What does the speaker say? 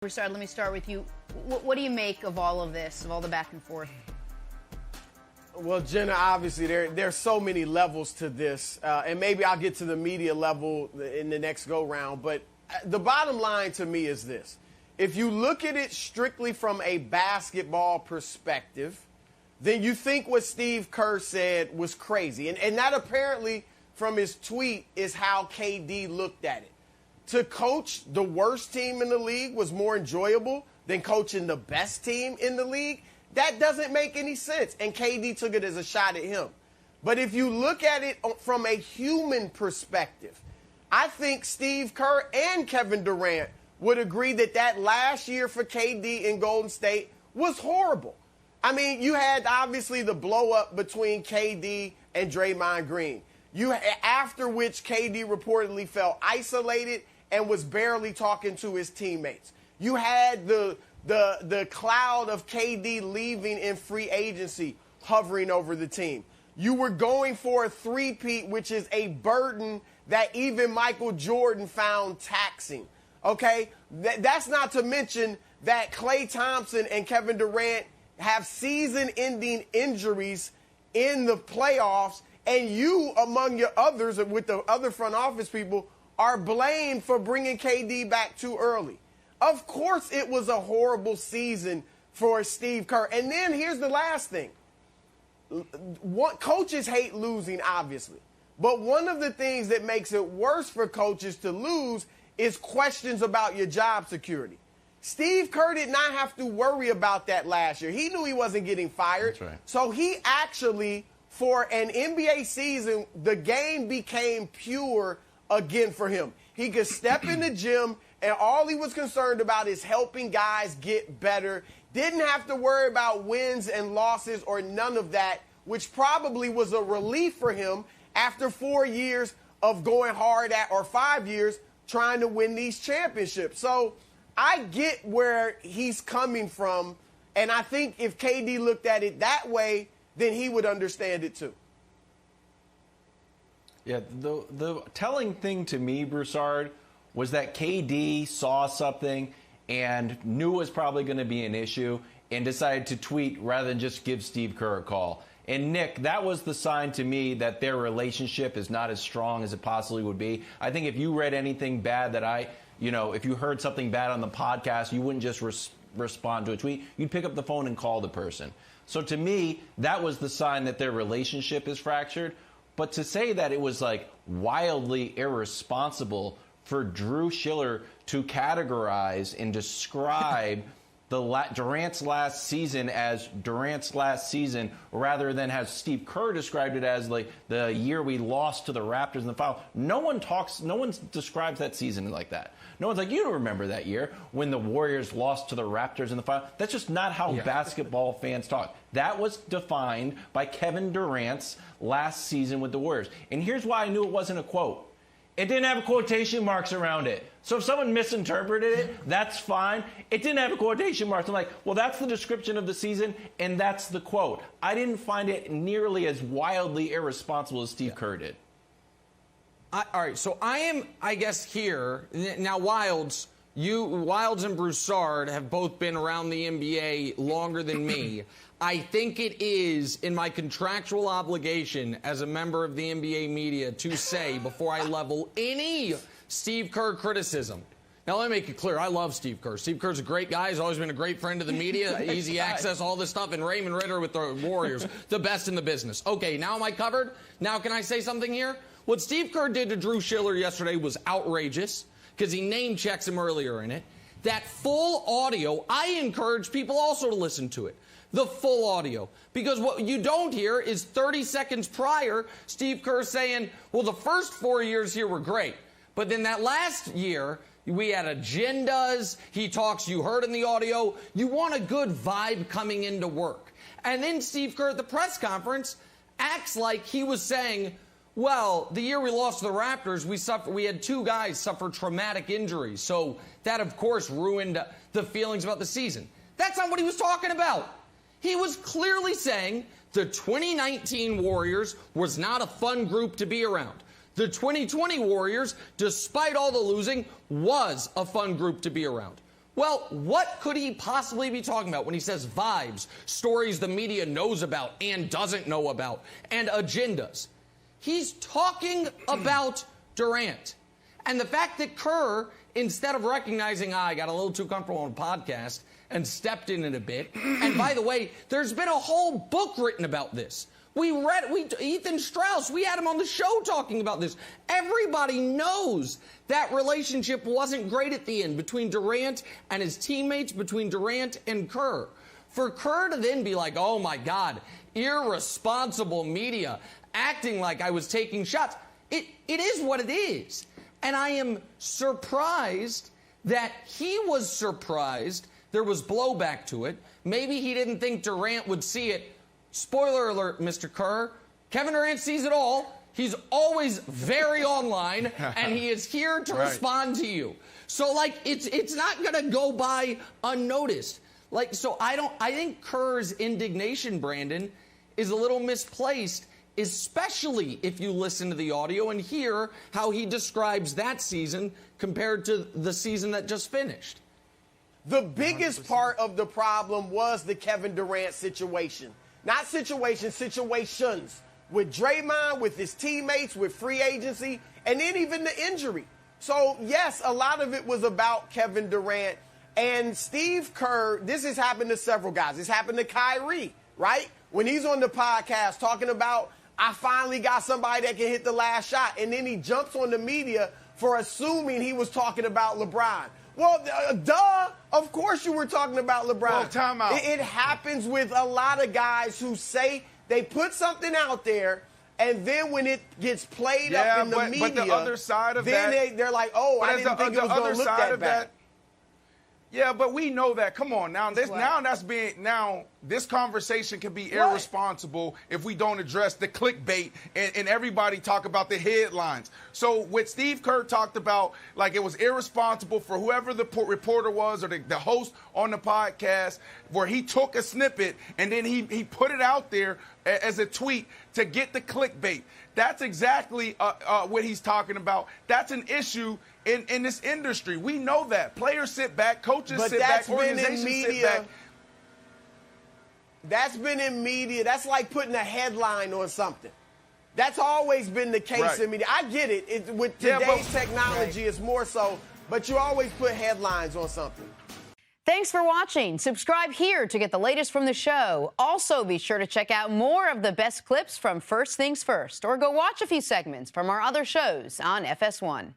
Broussard, let me start with you. What do you make of all of this, of all the back and forth? Well, Jenna, obviously there's so many levels to this, and maybe I'll get to the media level in the next go-round, but the bottom line to me is this. If you look at it strictly from a basketball perspective, then you think what Steve Kerr said was crazy. And that apparently, from his tweet, is how KD looked at it. To coach the worst team in the league was more enjoyable than coaching the best team in the league. That doesn't make any sense. And KD took it as a shot at him. But if you look at it from a human perspective, I think Steve Kerr and Kevin Durant would agree that last year for KD in Golden State was horrible. I mean, you had obviously the blow up between KD and Draymond Green. After which KD reportedly felt isolated and was barely talking to his teammates. You had the cloud of KD leaving in free agency hovering over the team. You were going for a three-peat, which is a burden that even Michael Jordan found taxing. Okay? That's not to mention that Klay Thompson and Kevin Durant have season-ending injuries in the playoffs, and you, among your others, with the other front office people, are blamed for bringing KD back too early. Of course it was a horrible season for Steve Kerr. And then here's the last thing. Coaches hate losing, obviously. But one of the things that makes it worse for coaches to lose is questions about your job security. Steve Kerr did not have to worry about that last year. He knew he wasn't getting fired. That's right. So he actually, for an NBA season, the game became pure again for him. He could step in the gym, and all he was concerned about is helping guys get better. Didn't have to worry about wins and losses or none of that, which probably was a relief for him after 4 years of going hard or 5 years trying to win these championships. So I get where he's coming from, and I think if KD looked at it that way, then he would understand it too. Yeah, the telling thing to me, Broussard, was that KD saw something and knew it was probably going to be an issue and decided to tweet rather than just give Steve Kerr a call. And, Nick, that was the sign to me that their relationship is not as strong as it possibly would be. I think if you read anything bad that if you heard something bad on the podcast, you wouldn't just respond to a tweet. You'd pick up the phone and call the person. So to me, that was the sign that their relationship is fractured. But to say that it was like wildly irresponsible for Drew Schiller to categorize and describe Durant's last season as Durant's last season, rather than have Steve Kerr described it as like the year we lost to the Raptors in the final. No one describes that season like that. No one's like, you don't remember that year when the Warriors lost to the Raptors in the final. That's just not how basketball fans talk. That was defined by Kevin Durant's last season with the Warriors. And here's why I knew it wasn't a quote. It didn't have quotation marks around it. So if someone misinterpreted it, that's fine. It didn't have a quotation marks. I'm like, well, that's the description of the season, and that's the quote. I didn't find it nearly as wildly irresponsible as Steve Kerr did. All right, so I guess, here. Now, Wilds and Broussard have both been around the NBA longer than me. I think it is in my contractual obligation as a member of the NBA media to say, before I level any Steve Kerr criticism. Now, let me make it clear. I love Steve Kerr. Steve Kerr's a great guy. He's always been a great friend of the media. Easy access, all this stuff. And Raymond Ritter with the Warriors, the best in the business. Okay, now am I covered? Now can I say something here? What Steve Kerr did to Drew Schiller yesterday was outrageous because he name checks him earlier in it. That full audio, I encourage people also to listen to it. The full audio. Because what you don't hear is 30 seconds prior, Steve Kerr saying, well, the first 4 years here were great. But then that last year, we had agendas. He talks, you heard in the audio. You want a good vibe coming into work. And then Steve Kerr at the press conference acts like he was saying, well, the year we lost to the Raptors, we had two guys suffer traumatic injuries. So that, of course, ruined the feelings about the season. That's not what he was talking about. He was clearly saying the 2019 Warriors was not a fun group to be around. The 2020 Warriors, despite all the losing, was a fun group to be around. Well, what could he possibly be talking about when he says vibes, stories the media knows about and doesn't know about, and agendas? He's talking about Durant. And the fact that Kerr, instead of recognizing, I got a little too comfortable on a podcast and stepped in it a bit. And by the way, there's been a whole book written about this. Ethan Strauss, we had him on the show talking about this. Everybody knows that relationship wasn't great at the end between Durant and his teammates, between Durant and Kerr. For Kerr to then be like, oh my God, irresponsible media, acting like I was taking shots. It is what it is. And I am surprised that he was surprised there was blowback to it. Maybe he didn't think Durant would see it. Spoiler alert, Mr. Kerr. Kevin Durant sees it all. He's always very online, and he is here to respond to you. So, like, it's not going to go by unnoticed. Like, so I think Kerr's indignation, Brandon, is a little misplaced, especially if you listen to the audio and hear how he describes that season compared to the season that just finished. The biggest 100%. Part of the problem was the Kevin Durant situation. Not situations. With Draymond, with his teammates, with free agency, and then even the injury. So, yes, a lot of it was about Kevin Durant. And Steve Kerr, this has happened to several guys. It's happened to Kyrie, right? When he's on the podcast talking about, I finally got somebody that can hit the last shot. And then he jumps on the media for assuming he was talking about LeBron. Well, duh. Of course you were talking about LeBron. Well, time out. It happens with a lot of guys who say they put something out there, and then when it gets played up in the media, but the other side of that, they're like, oh, I didn't think it was going to look that bad. Yeah, but we know that. Come on, now this conversation can be irresponsible if we don't address the clickbait and everybody talk about the headlines. So what Steve Kerr talked about, like it was irresponsible for whoever the reporter was or the host on the podcast, where he took a snippet and then he put it out there as a tweet to get the clickbait. That's exactly what he's talking about. That's an issue in this industry. We know that. Players sit back, coaches sit back, organizations sit back. That's been in media. That's like putting a headline on something. That's always been the case in media. I get it. With today's technology, it's more so, but you always put headlines on something. Thanks for watching. Subscribe here to get the latest from the show. Also, be sure to check out more of the best clips from First Things First, or go watch a few segments from our other shows on FS1.